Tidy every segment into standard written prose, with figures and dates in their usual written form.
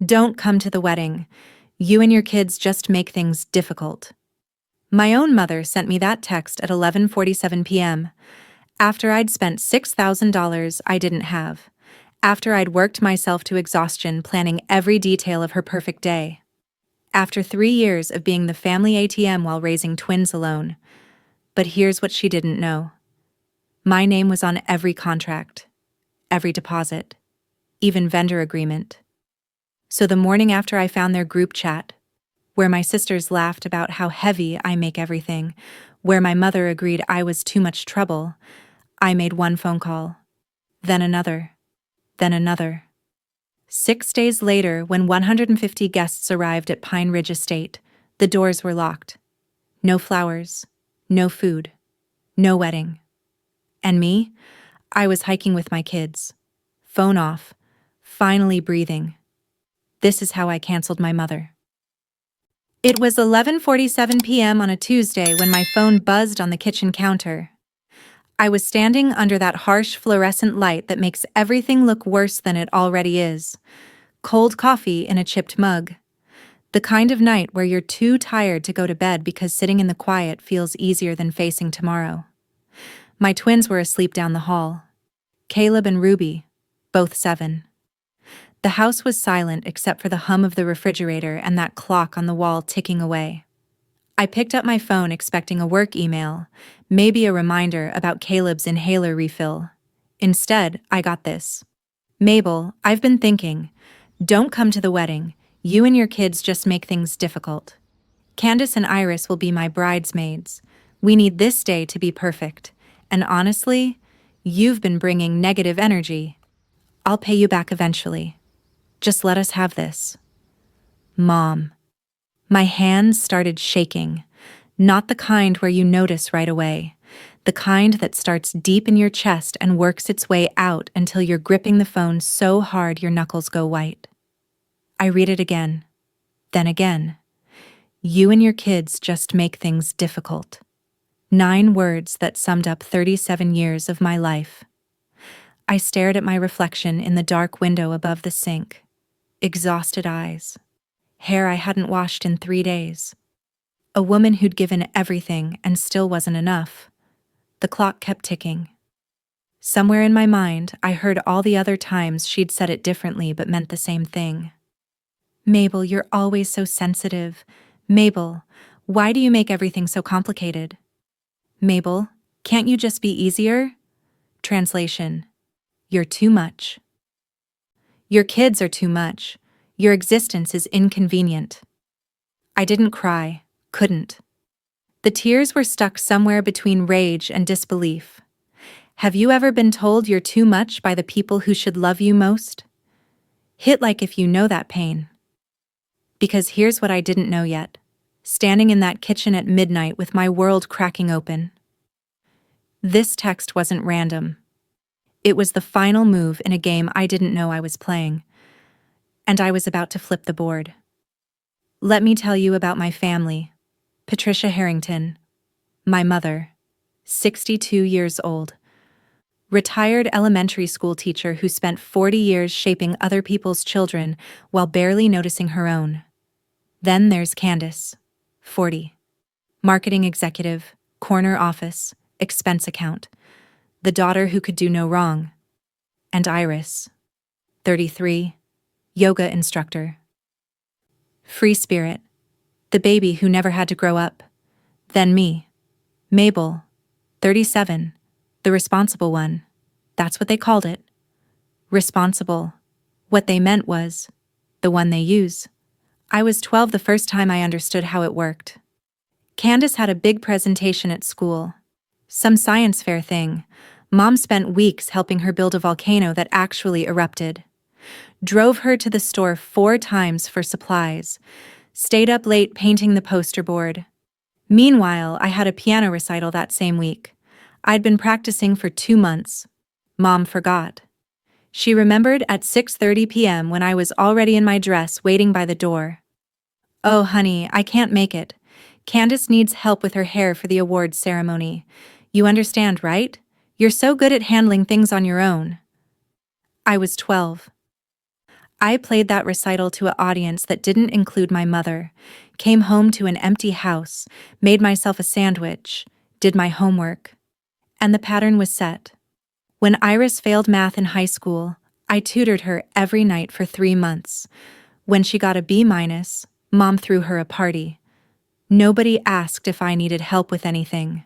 Don't come to the wedding. You and your kids just make things difficult. My own mother sent me that text at 11:47 p.m. after I'd spent $6,000 I didn't have, after I'd worked myself to exhaustion planning every detail of her perfect day, after 3 years of being the family ATM while raising twins alone. But here's what she didn't know. My name was on every contract, every deposit, even vendor agreement. So the morning after I found their group chat, where my sisters laughed about how heavy I make everything, where my mother agreed I was too much trouble, I made one phone call, then another, then another. 6 days later, when 150 guests arrived at Pine Ridge Estate, the doors were locked. No flowers, no food, no wedding. And me? I was hiking with my kids. Phone off, finally breathing. This is how I canceled my mother. It was 11:47 p.m. on a Tuesday when my phone buzzed on the kitchen counter. I was standing under that harsh fluorescent light that makes everything look worse than it already is. Cold coffee in a chipped mug. The kind of night where you're too tired to go to bed because sitting in the quiet feels easier than facing tomorrow. My twins were asleep down the hall. Caleb and Ruby, both 7. The house was silent except for the hum of the refrigerator and that clock on the wall ticking away. I picked up my phone expecting a work email, maybe a reminder about Caleb's inhaler refill. Instead, I got this. Mabel, I've been thinking. Don't come to the wedding. You and your kids just make things difficult. Candace and Iris will be my bridesmaids. We need this day to be perfect. And honestly, you've been bringing negative energy. I'll pay you back eventually. Just let us have this. Mom. My hands started shaking. Not the kind where you notice right away. The kind that starts deep in your chest and works its way out until you're gripping the phone so hard your knuckles go white. I read it again. Then again. You and your kids just make things difficult. 9 words that summed up 37 years of my life. I stared at my reflection in the dark window above the sink. Exhausted eyes. Hair I hadn't washed in 3 days. A woman who'd given everything and still wasn't enough. The clock kept ticking. Somewhere in my mind, I heard all the other times she'd said it differently but meant the same thing. Mabel, you're always so sensitive. Mabel, why do you make everything so complicated? Mabel, can't you just be easier? Translation: you're too much. Your kids are too much. Your existence is inconvenient. I didn't cry, couldn't. The tears were stuck somewhere between rage and disbelief. Have you ever been told you're too much by the people who should love you most? Hit like if you know that pain. Because here's what I didn't know yet. Standing in that kitchen at midnight with my world cracking open. This text wasn't random. It was the final move in a game I didn't know I was playing. And I was about to flip the board. Let me tell you about my family. Patricia Harrington. My mother. 62 years old. Retired elementary school teacher who spent 40 years shaping other people's children while barely noticing her own. Then there's Candace. 40. Marketing executive, corner office, expense account. The daughter who could do no wrong. And Iris. 33. Yoga instructor. Free spirit. The baby who never had to grow up. Then me. Mabel. 37. The responsible one. That's what they called it. Responsible. What they meant was, the one they use. I was 12 the first time I understood how it worked. Candace had a big presentation at school. Some science fair thing. Mom spent weeks helping her build a volcano that actually erupted. Drove her to the store 4 times for supplies. Stayed up late painting the poster board. Meanwhile, I had a piano recital that same week. I'd been practicing for 2 months. Mom forgot. She remembered at 6:30 p.m. when I was already in my dress waiting by the door. Oh, honey, I can't make it. Candace needs help with her hair for the awards ceremony. You understand, right? You're so good at handling things on your own. I was 12. I played that recital to an audience that didn't include my mother, came home to an empty house, made myself a sandwich, did my homework. And the pattern was set. When Iris failed math in high school, I tutored her every night for 3 months. When she got a B-, Mom threw her a party. Nobody asked if I needed help with anything.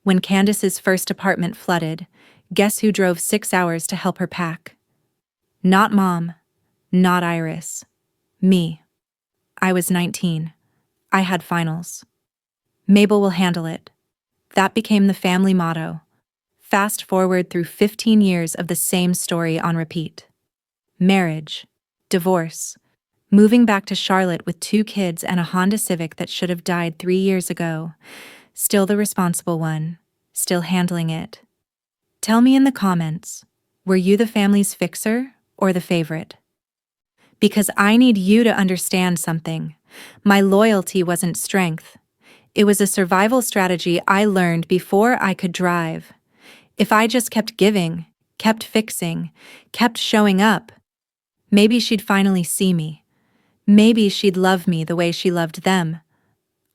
When Candace's first apartment flooded, guess who drove 6 hours to help her pack? Not Mom, not Iris. Me. I was 19. I had finals. Mabel will handle it. That became the family motto. Fast forward through 15 years of the same story on repeat. Marriage, divorce, moving back to Charlotte with 2 kids and a Honda Civic that should have died 3 years ago. Still the responsible one, still handling it. Tell me in the comments, were you the family's fixer or the favorite? Because I need you to understand something. My loyalty wasn't strength. It was a survival strategy I learned before I could drive. If I just kept giving, kept fixing, kept showing up, maybe she'd finally see me. Maybe she'd love me the way she loved them.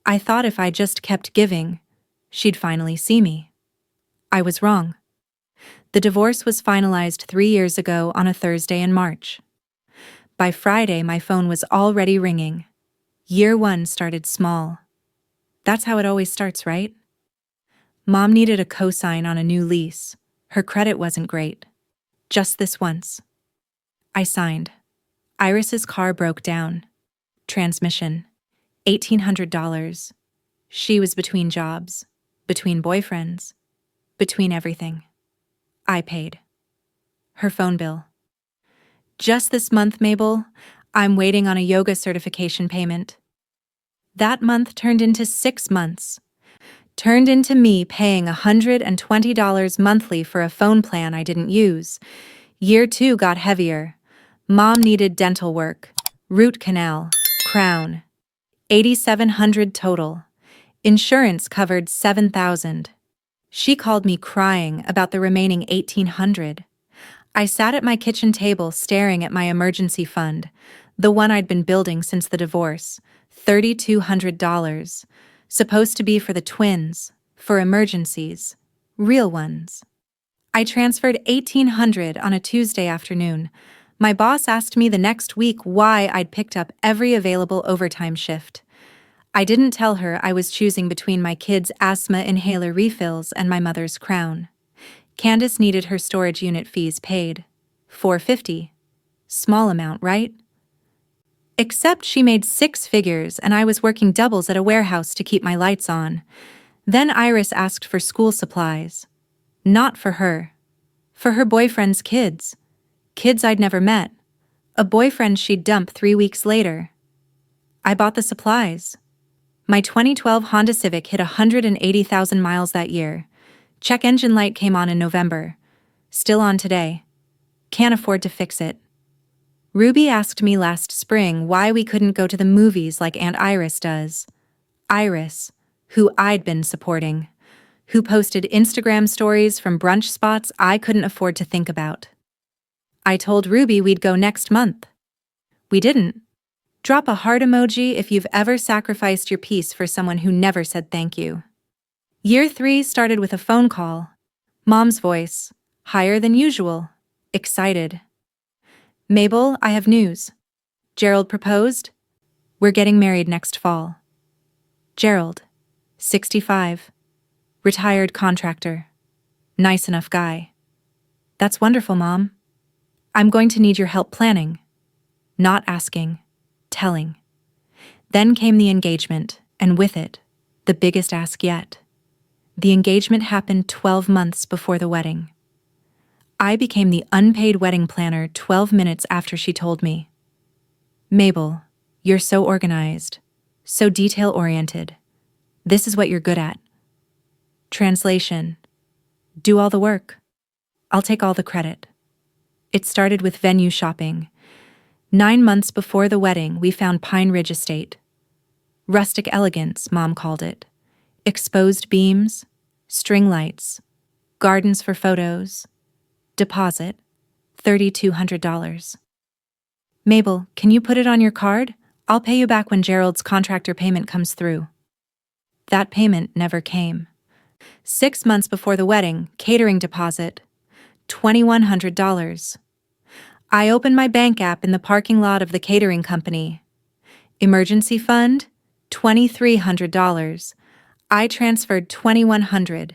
I thought if I just kept giving, she'd finally see me. I was wrong. The divorce was finalized 3 years ago on a Thursday in March. By Friday, my phone was already ringing. Year 1 started small. That's how it always starts, right? Mom needed a cosign on a new lease. Her credit wasn't great. Just this once. I signed. Iris's car broke down. Transmission. $1,800. She was between jobs, between boyfriends, between everything. I paid. Her phone bill. Just this month, Mabel, I'm waiting on a yoga certification payment. That month turned into 6 months. Turned into me paying $120 monthly for a phone plan I didn't use. Year 2 got heavier. Mom needed dental work, root canal, crown. $8,700 total. Insurance covered $7,000. She called me crying about the remaining $1,800. I sat at my kitchen table staring at my emergency fund, the one I'd been building since the divorce, $3,200. Supposed to be for the twins, for emergencies, real ones. I transferred $1,800 on a Tuesday afternoon. My boss asked me the next week why I'd picked up every available overtime shift. I didn't tell her I was choosing between my kids' asthma inhaler refills and my mother's crown. Candace needed her storage unit fees paid. $450. Small amount, right? Except she made 6 figures and I was working doubles at a warehouse to keep my lights on. Then Iris asked for school supplies. Not for her. For her boyfriend's kids. Kids I'd never met. A boyfriend she'd dump 3 weeks later. I bought the supplies. My 2012 Honda Civic hit 180,000 miles that year. Check engine light came on in November. Still on today. Can't afford to fix it. Ruby asked me last spring why we couldn't go to the movies like Aunt Iris does. Iris, who I'd been supporting, who posted Instagram stories from brunch spots I couldn't afford to think about. I told Ruby we'd go next month. We didn't. Drop a heart emoji if you've ever sacrificed your peace for someone who never said thank you. Year 3 started with a phone call. Mom's voice, higher than usual, excited. Mabel, I have news. Gerald proposed. We're getting married next fall. Gerald, 65. Retired contractor. Nice enough guy. That's wonderful, Mom. I'm going to need your help planning. Not asking, telling. Then came the engagement, and with it, the biggest ask yet. The engagement happened 12 months before the wedding. I became the unpaid wedding planner 12 minutes after she told me. Mabel, you're so organized, so detail-oriented. This is what you're good at. Translation. Do all the work. I'll take all the credit. It started with venue shopping. 9 months before the wedding, we found Pine Ridge Estate. Rustic elegance, Mom called it. Exposed beams, string lights, gardens for photos. Deposit, $3,200. Mabel, can you put it on your card? I'll pay you back when Gerald's contractor payment comes through. That payment never came. 6 months before the wedding, catering deposit, $2,100. I opened my bank app in the parking lot of the catering company. Emergency fund, $2,300. I transferred $2,100.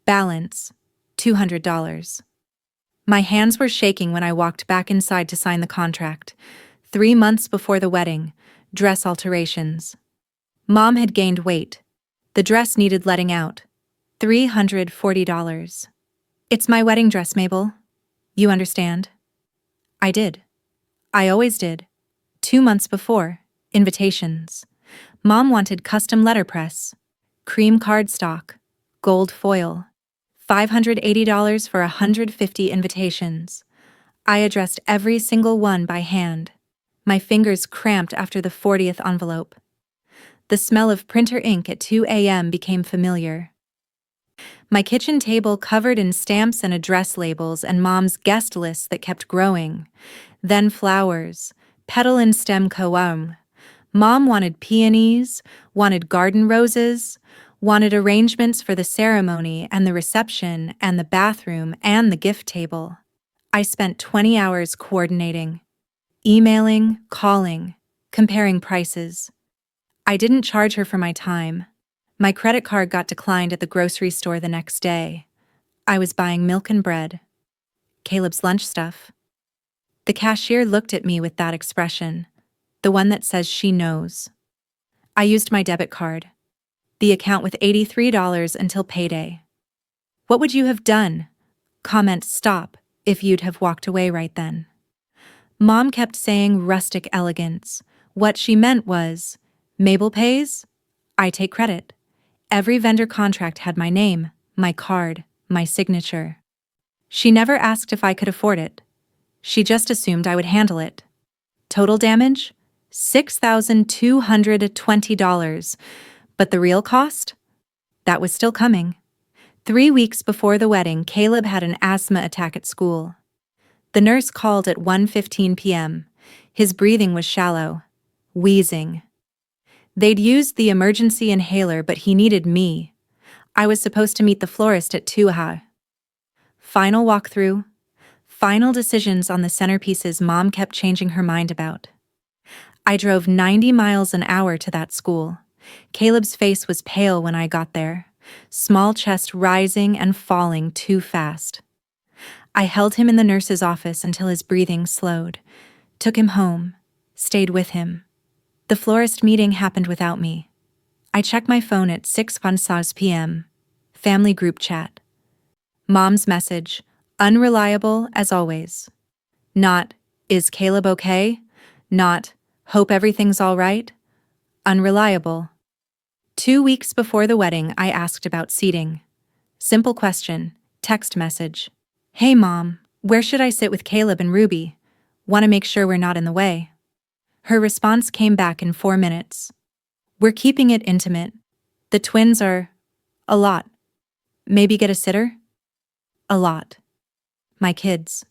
Balance, $200. My hands were shaking when I walked back inside to sign the contract. 3 months before the wedding, dress alterations. Mom had gained weight. The dress needed letting out. $340. It's my wedding dress, Mabel. You understand? I did. I always did. 2 months before, invitations. Mom wanted custom letterpress, cream cardstock, gold foil, $580 for 150 invitations. I addressed every single one by hand. My fingers cramped after the 40th envelope. The smell of printer ink at 2 a.m. became familiar. My kitchen table covered in stamps and address labels and Mom's guest lists that kept growing. Then flowers, petal and stem coum. Mom wanted peonies, wanted garden roses, wanted arrangements for the ceremony and the reception and the bathroom and the gift table. I spent 20 hours coordinating, emailing, calling, comparing prices. I didn't charge her for my time. My credit card got declined at the grocery store the next day. I was buying milk and bread. Caleb's lunch stuff. The cashier looked at me with that expression, the one that says she knows. I used my debit card, the account with $83 until payday. What would you have done? Comment stop if you'd have walked away right then. Mom kept saying rustic elegance. What she meant was, Mabel pays, I take credit. Every vendor contract had my name, my card, my signature. She never asked if I could afford it. She just assumed I would handle it. Total damage? $6,220. But the real cost? That was still coming. 3 weeks before the wedding, Caleb had an asthma attack at school. The nurse called at 1:15 p.m. His breathing was shallow, wheezing. They'd used the emergency inhaler, but he needed me. I was supposed to meet the florist at 2:00. Final walkthrough, final decisions on the centerpieces Mom kept changing her mind about. I drove 90 miles an hour to that school. Caleb's face was pale when I got there, small chest rising and falling too fast. I held him in the nurse's office until his breathing slowed, took him home, stayed with him. The florist meeting happened without me. I checked my phone at 6:15 p.m. Family group chat. Mom's message, unreliable as always. Not, is Caleb okay? Not, hope everything's all right? Unreliable. 2 weeks before the wedding, I asked about seating. Simple question, text message. Hey Mom, where should I sit with Caleb and Ruby? Want to make sure we're not in the way. Her response came back in 4 minutes. We're keeping it intimate. The twins are a lot. Maybe get a sitter? A lot. My kids.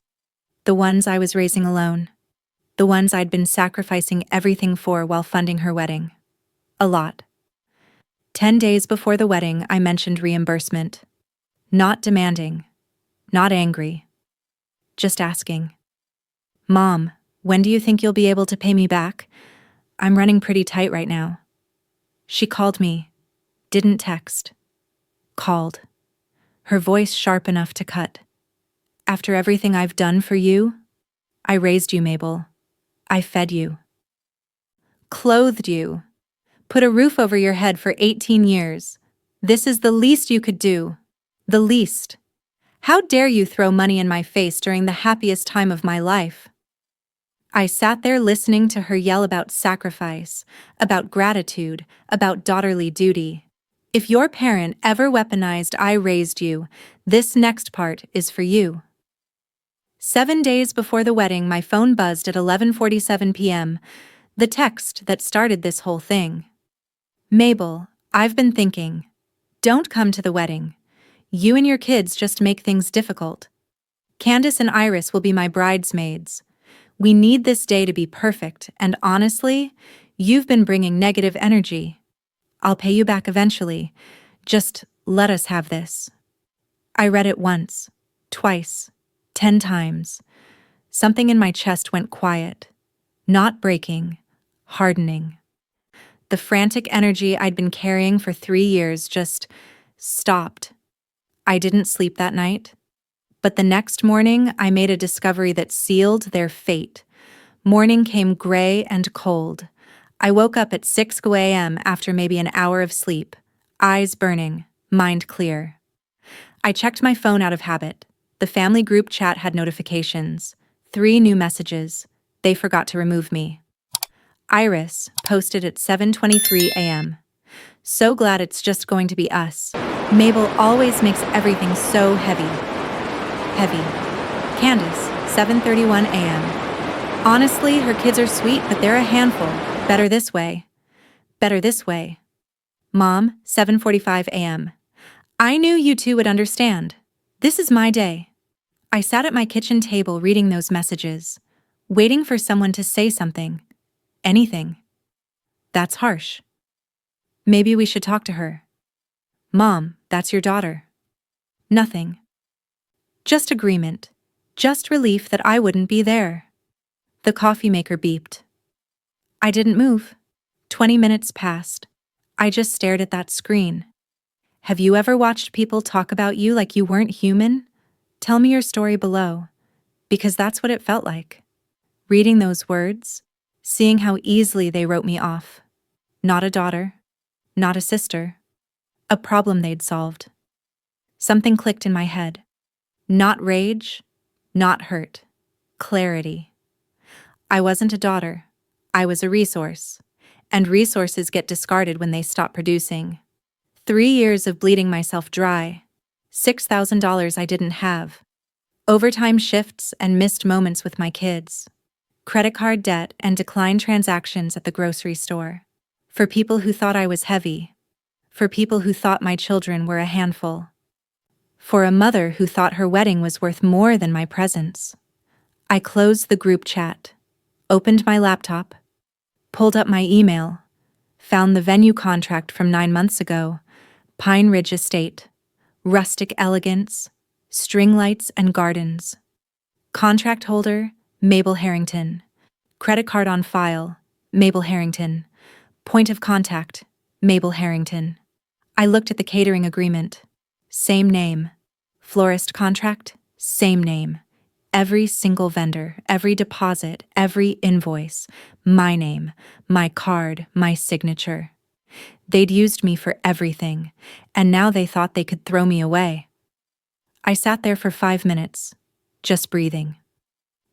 The ones I was raising alone. The ones I'd been sacrificing everything for while funding her wedding. A lot. 10 days before the wedding, I mentioned reimbursement. Not demanding. Not angry. Just asking. Mom, when do you think you'll be able to pay me back? I'm running pretty tight right now. She called me. Didn't text. Called. Her voice sharp enough to cut. After everything I've done for you, I raised you, Mabel. I fed you. Clothed you. Put a roof over your head for 18 years. This is the least you could do. The least. How dare you throw money in my face during the happiest time of my life? I sat there listening to her yell about sacrifice, about gratitude, about daughterly duty. If your parent ever weaponized I raised you, this next part is for you. 7 days before the wedding, my phone buzzed at 11:47 p.m., the text that started this whole thing. Mabel, I've been thinking. Don't come to the wedding. You and your kids just make things difficult. Candace and Iris will be my bridesmaids. We need this day to be perfect, and honestly, you've been bringing negative energy. I'll pay you back eventually. Just let us have this. I read it once, twice, 10 times. Something in my chest went quiet. Not breaking, hardening. The frantic energy I'd been carrying for 3 years just stopped. I didn't sleep that night. But the next morning, I made a discovery that sealed their fate. Morning came gray and cold. I woke up at 6 a.m. after maybe an hour of sleep, eyes burning, mind clear. I checked my phone out of habit. The family group chat had notifications. 3 new messages. They forgot to remove me. Iris posted at 7:23 a.m. So glad it's just going to be us. Mabel always makes everything so heavy. Candace, 7:31 a.m. Honestly, her kids are sweet, but they're a handful. Better this way. Mom, 7:45 a.m. I knew you two would understand. This is my day. I sat at my kitchen table reading those messages, waiting for someone to say something. Anything. That's harsh. Maybe we should talk to her. Mom, that's your daughter. Nothing. Just agreement. Just relief that I wouldn't be there. The coffee maker beeped. I didn't move. 20 minutes passed. I just stared at that screen. Have you ever watched people talk about you like you weren't human? Tell me your story below, because that's what it felt like. Reading those words, seeing how easily they wrote me off. Not a daughter, not a sister, a problem they'd solved. Something clicked in my head. Not rage, not hurt, clarity. I wasn't a daughter. I was a resource, and resources get discarded when they stop producing. 3 years of bleeding myself dry, $6,000 I didn't have, overtime shifts and missed moments with my kids, credit card debt and declined transactions at the grocery store. For people who thought I was heavy, for people who thought my children were a handful, for a mother who thought her wedding was worth more than my presence. I closed the group chat, opened my laptop, pulled up my email, found the venue contract from 9 months ago, Pine Ridge Estate, rustic elegance, string lights and gardens. Contract holder, Mabel Harrington. Credit card on file, Mabel Harrington. Point of contact, Mabel Harrington. I looked at the catering agreement. Same name. Florist contract, same name. Every single vendor, every deposit, every invoice, my name, my card, my signature. They'd used me for everything, and now they thought they could throw me away. I sat there for 5 minutes, just breathing.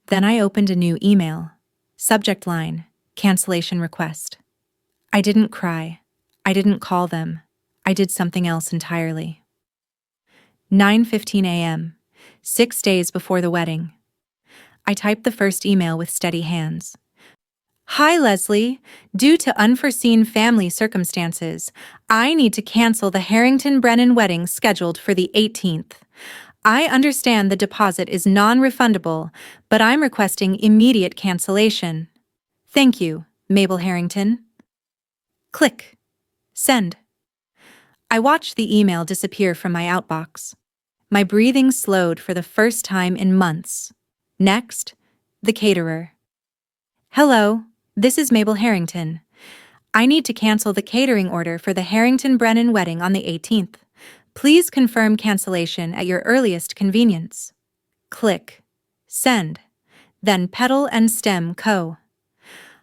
Then I opened a new email. Subject line, cancellation request. I didn't cry. I didn't call them. I did something else entirely. 9:15 a.m., 6 days before the wedding. I typed the first email with steady hands. Hi, Leslie. Due to unforeseen family circumstances, I need to cancel the Harrington-Brennan wedding scheduled for the 18th. I understand the deposit is non-refundable, but I'm requesting immediate cancellation. Thank you, Mabel Harrington. Click. Send. I watched the email disappear from my outbox. My breathing slowed for the first time in months. Next, the caterer. Hello, this is Mabel Harrington. I need to cancel the catering order for the Harrington-Brennan wedding on the 18th. Please confirm cancellation at your earliest convenience. Click. Send. Then Petal and Stem Co.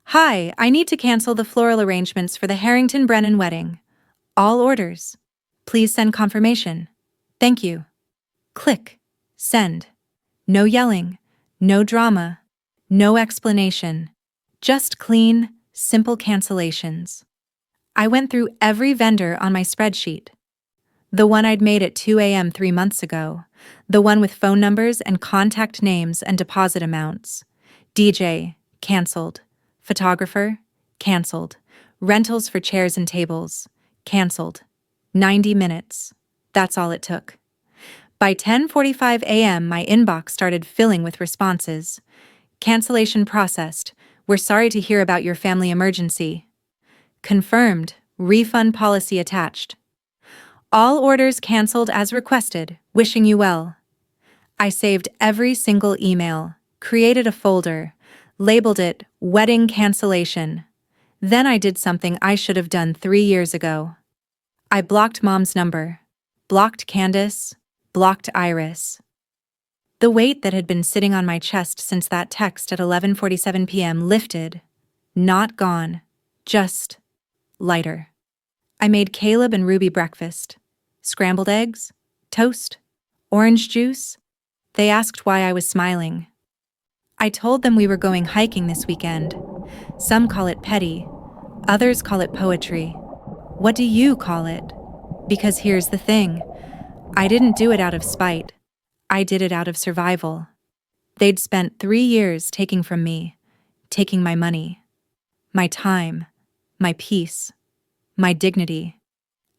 Hi, I need to cancel the floral arrangements for the Harrington-Brennan wedding. All orders. Please send confirmation. Thank you. Click. Send. No yelling. No drama. No explanation. Just clean, simple cancellations. I went through every vendor on my spreadsheet. The one I'd made at 2 a.m. 3 months ago. The one with phone numbers and contact names and deposit amounts. DJ, canceled. Photographer, canceled. Rentals for chairs and tables, canceled. 90 minutes. That's all it took. By 10:45 a.m., my inbox started filling with responses. Cancellation processed. We're sorry to hear about your family emergency. Confirmed. Refund policy attached. All orders canceled as requested. Wishing you well. I saved every single email, created a folder, labeled it Wedding Cancellation. Then I did something I should have done 3 years ago. I blocked Mom's number, blocked Candace, blocked Iris. The weight that had been sitting on my chest since that text at 11:47 p.m. lifted, not gone, just lighter. I made Caleb and Ruby breakfast. Scrambled eggs, toast, orange juice. They asked why I was smiling. I told them we were going hiking this weekend. Some call it petty, others call it poetry. What do you call it? Because here's the thing. I didn't do it out of spite. I did it out of survival. They'd spent 3 years taking from me, taking my money, my time, my peace, my dignity.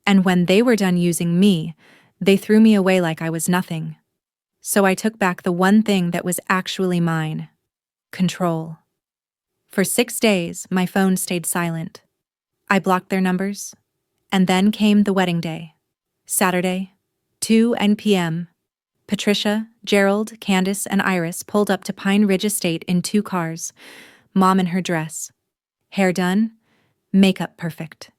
And when they were done using me, they threw me away like I was nothing. So I took back the one thing that was actually mine: control. For 6 days, my phone stayed silent. I blocked their numbers. And then came the wedding day. Saturday, 2 p.m. Patricia, Gerald, Candace, and Iris pulled up to Pine Ridge Estate in 2 cars. Mom in her dress. Hair done, makeup perfect.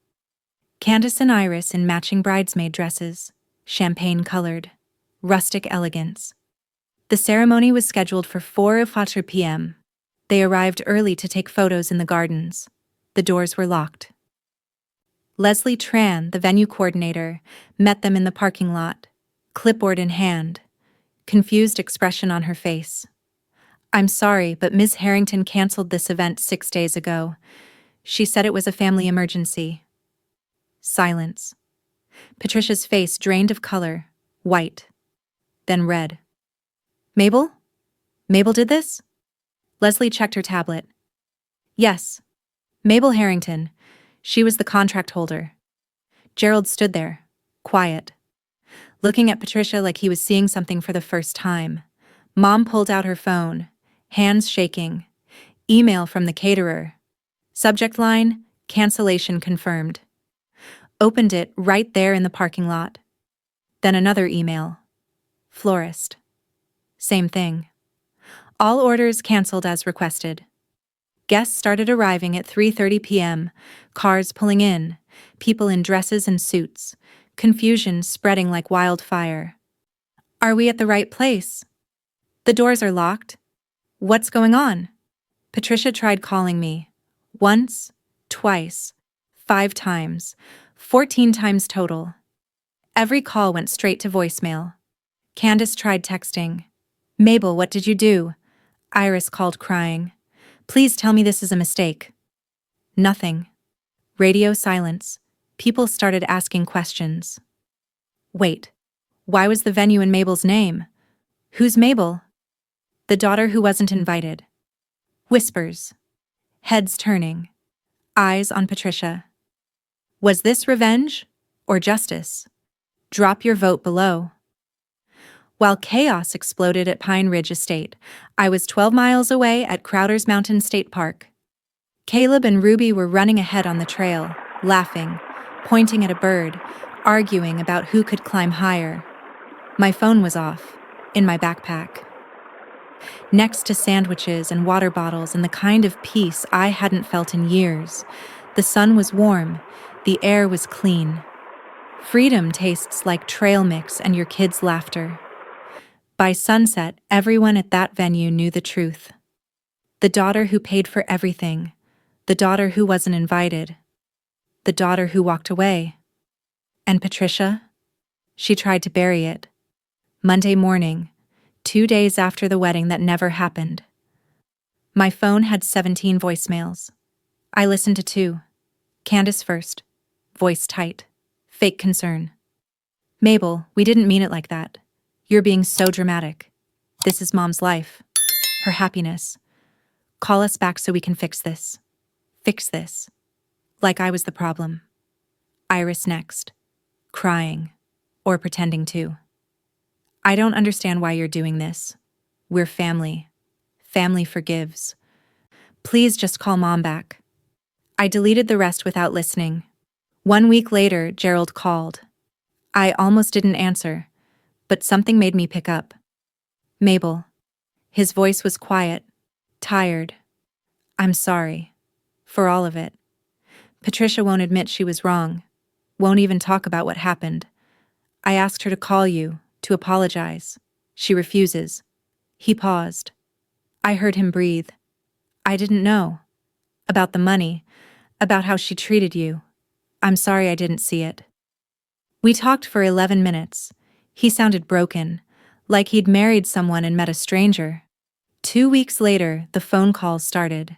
Candace and Iris in matching bridesmaid dresses, champagne-colored, rustic elegance. The ceremony was scheduled for 4:04 p.m. They arrived early to take photos in the gardens. The doors were locked. Leslie Tran, the venue coordinator, met them in the parking lot, clipboard in hand, confused expression on her face. "I'm sorry, but Ms. Harrington canceled this event 6 days ago. She said it was a family emergency." Silence. Patricia's face drained of color, white, then red. "Mabel? Mabel did this?" Leslie checked her tablet. "Yes. Mabel Harrington. She was the contract holder." Gerald stood there, quiet, looking at Patricia like he was seeing something for the first time. Mom pulled out her phone, hands shaking. Email from the caterer. Subject line, cancellation confirmed. Opened it right there in the parking lot. Then another email. Florist. Same thing. All orders canceled as requested. Guests started arriving at 3:30 p.m., cars pulling in, people in dresses and suits, confusion spreading like wildfire. "Are we at the right place? The doors are locked. What's going on?" Patricia tried calling me. Once, twice, 5 times, 14 times total. Every call went straight to voicemail. Candace tried texting. "Mabel, what did you do?" Iris called crying. "Please tell me this is a mistake." Nothing. Radio silence. People started asking questions. Wait, why was the venue in Mabel's name? Who's Mabel? The daughter who wasn't invited. Whispers. Heads turning. Eyes on Patricia. Was this revenge or justice? Drop your vote below. While chaos exploded at Pine Ridge Estate, I was 12 miles away at Crowder's Mountain State Park. Caleb and Ruby were running ahead on the trail, laughing, pointing at a bird, arguing about who could climb higher. My phone was off, in my backpack. Next to sandwiches and water bottles and the kind of peace I hadn't felt in years. The sun was warm, the air was clean. Freedom tastes like trail mix and your kids' laughter. By sunset, everyone at that venue knew the truth. The daughter who paid for everything, the daughter who wasn't invited, the daughter who walked away. And Patricia? She tried to bury it. Monday morning, 2 days after the wedding that never happened. My phone had 17 voicemails. I listened to 2. Candace first, voice tight, fake concern. "Mabel, we didn't mean it like that. You're being so dramatic. This is Mom's life, her happiness. Call us back so we can fix this. Fix this." Like I was the problem. Iris next, crying, or pretending to. "I don't understand why you're doing this. We're family. family forgives. Please just call Mom back. I deleted the rest without listening. 1 week later, Gerald called. I almost didn't answer, but something made me pick up. Mabel. His voice was quiet, tired. I'm sorry. For all of it. Patricia won't admit she was wrong. Won't even talk about what happened. I asked her to call you, to apologize. She refuses. He paused. I heard him breathe. I didn't know. About the money. About how she treated you. I'm sorry I didn't see it. We talked for 11 minutes. He sounded broken, like he'd married someone and met a stranger. 2 weeks later, the phone calls started.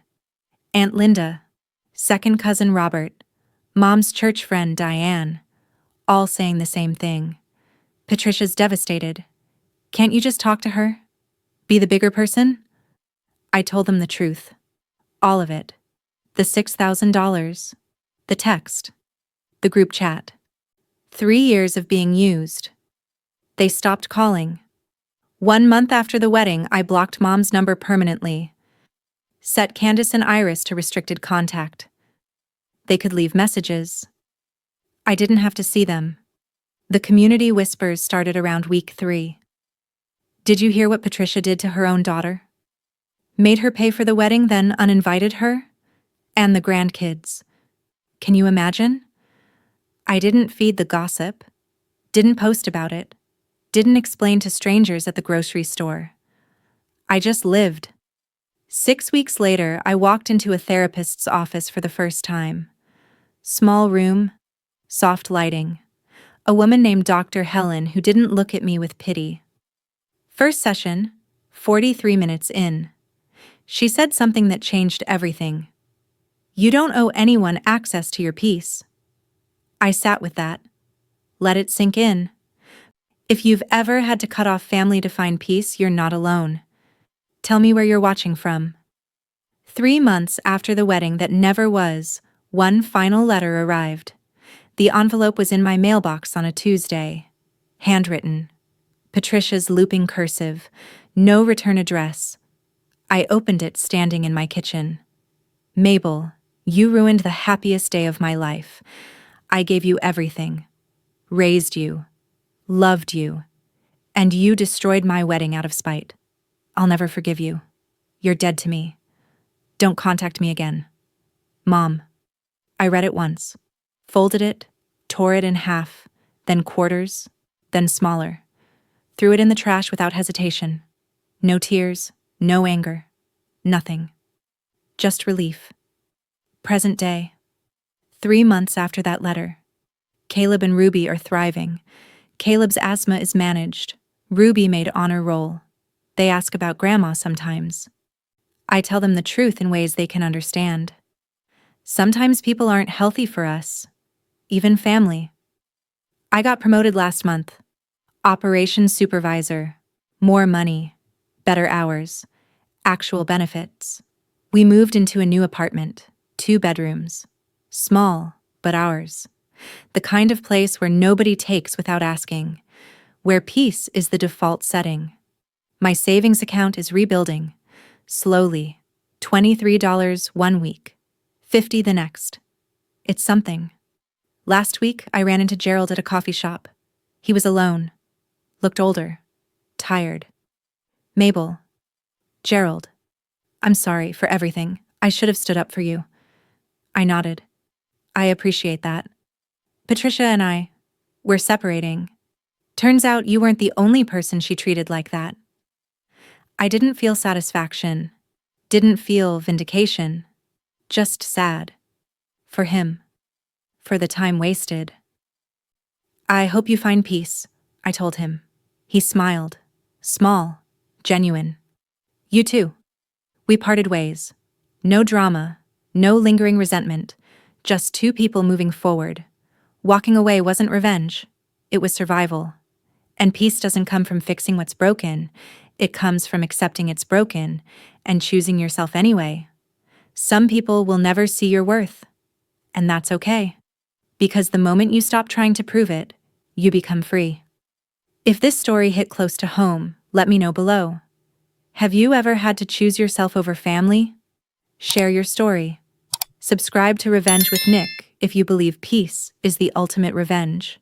Aunt Linda, second cousin Robert, Mom's church friend Diane, all saying the same thing. Patricia's devastated. Can't you just talk to her? Be the bigger person? I told them the truth. All of it. The $6,000. The text. The group chat. 3 years of being used. They stopped calling. 1 month after the wedding, I blocked Mom's number permanently. Set Candace and Iris to restricted contact. They could leave messages. I didn't have to see them. The community whispers started around week 3. Did you hear what Patricia did to her own daughter? Made her pay for the wedding, then uninvited her? And the grandkids. Can you imagine? I didn't feed the gossip. Didn't post about it. Didn't explain to strangers at the grocery store. I just lived. 6 weeks later, I walked into a therapist's office for the first time. Small room, soft lighting. A woman named Dr. Helen who didn't look at me with pity. First session, 43 minutes in. She said something that changed everything. You don't owe anyone access to your peace. I sat with that. Let it sink in. If you've ever had to cut off family to find peace, you're not alone. Tell me where you're watching from. 3 months after the wedding that never was, one final letter arrived. The envelope was in my mailbox on a Tuesday. Handwritten. Patricia's looping cursive. No return address. I opened it standing in my kitchen. Mabel, you ruined the happiest day of my life. I gave you everything. Raised you. Loved you. And you destroyed my wedding out of spite. I'll never forgive you. You're dead to me. Don't contact me again. Mom. I read it once. Folded it, tore it in half, then quarters, then smaller. Threw it in the trash without hesitation. No tears, no anger. Nothing. Just relief. Present day. 3 months after that letter. Caleb and Ruby are thriving. Caleb's asthma is managed. Ruby made honor roll. They ask about Grandma sometimes. I tell them the truth in ways they can understand. Sometimes people aren't healthy for us, even family. I got promoted last month. Operations supervisor. More money. Better hours. Actual benefits. We moved into a new apartment. 2 bedrooms. Small, but ours. The kind of place where nobody takes without asking. Where peace is the default setting. My savings account is rebuilding. Slowly. $23 1 week. $50 the next. It's something. Last week, I ran into Gerald at a coffee shop. He was alone. Looked older. Tired. Mabel. Gerald. I'm sorry for everything. I should have stood up for you. I nodded. I appreciate that. Patricia and we're separating. Turns out you weren't the only person she treated like that. I didn't feel satisfaction. Didn't feel vindication. Just sad. For him. For the time wasted. I hope you find peace, I told him. He smiled. Small. Genuine. You too. We parted ways. No drama. No lingering resentment. Just 2 people moving forward. Walking away wasn't revenge. It was survival. And peace doesn't come from fixing what's broken. It comes from accepting it's broken and choosing yourself anyway. Some people will never see your worth. And that's okay. Because the moment you stop trying to prove it, you become free. If this story hit close to home, let me know below. Have you ever had to choose yourself over family? Share your story. Subscribe to Revenge with Nick if you believe peace is the ultimate revenge.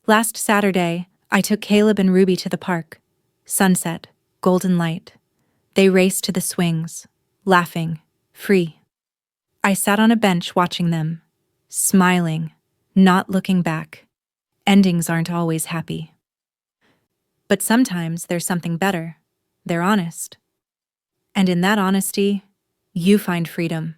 Last Saturday, I took Caleb and Ruby to the park. Sunset, golden light. They raced to the swings, laughing, free. I sat on a bench watching them, smiling, not looking back. Endings aren't always happy. But sometimes there's something better. They're honest. And in that honesty, you find freedom.